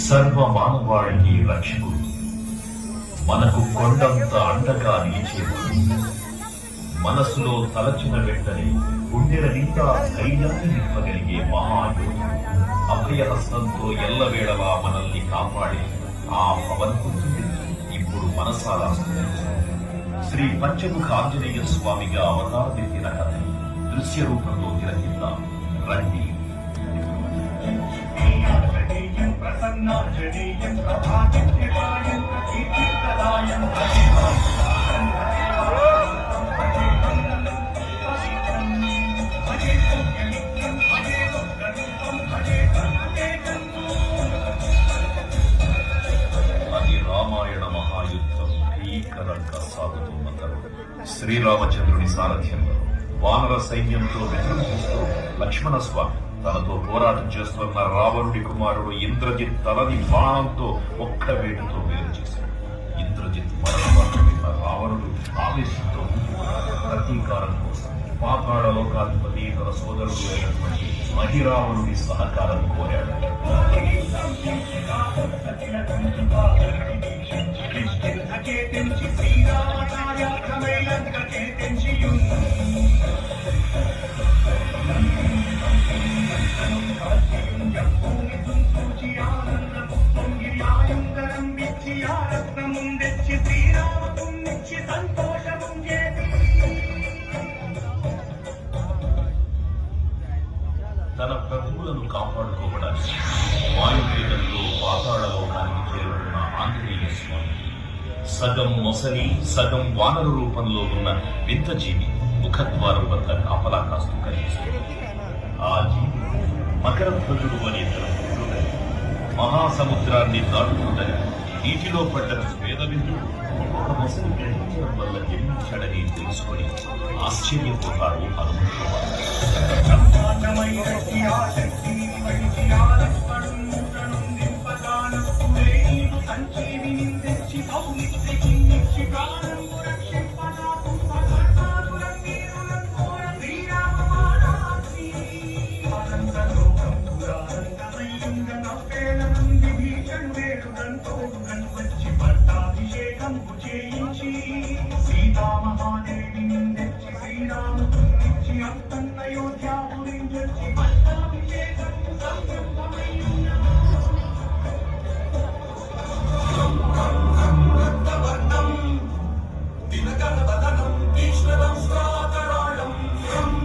సర్వ మానవాళికి రక్షకుడు, మనకు కొండంత అండగా నిలిచేవాడు, మనసులో తలచిన వెంటనే గుండెల నిండా ధైర్యాన్ని నింపగలిగే మహాయోధుడు, అభయహస్తంతో ఎల్లవేళలా మనల్ని కాపాడే ఆ పవనపుత్రుడు ఇప్పుడు మనసారా శ్రీ పంచముఖ ఆంజనేయ స్వామిగా అవతారమెత్తిన కథ దృశ్య రూపంలో తిలకిద్దాం రండి. అది రామాయణ మహాయుద్ధం భీకరంగా సాగుతున్న తరుణం. శ్రీరామచంద్రుని సారథ్యంలో వానర సైన్యంతో విజృంభిస్తూ లక్ష్మణ స్వామి తనతో పోరాటం చేస్తున్న రావణుడి కుమారుడు ఇంద్రజిత్ తలని బాణంతో ఒక్క వేటుతో వేరు చేశాడు. ఇంద్రజిత్ మరణిన రావణుడు ఆవేశంతో ప్రతీకారం కోసం పాతాళ లోకాధిపతి తన సోదరుడు అయినటువంటి మహిరావణుడి సహకారం కోరాడు. తన ప్రభువులను కాపాడుకోవడానికి వాయువేగంలో పాతాళ లోకానికి చేరుకున్న ఆంజనేయ స్వామి సగం మొసలి సగం వానర రూపంలో ఉన్న వింత జీవి ముఖద్వారం వద్ద కాపలా కాస్తూ కనిపిస్తుంది. ఆ జీవి మకర ధ్వజుడు అనే తన పుత్రుడని మహాసముద్రాన్ని దాటుతుండగా నీటిలో పడ్డ వేదవిందుడు ఒక మొసలి గ్రహించడం వల్ల జన్మించాడని తెలుసుకొని ఆశ్చర్యపోతారు హనుమంతుడు. సీతామహాదేవి శ్రీరామ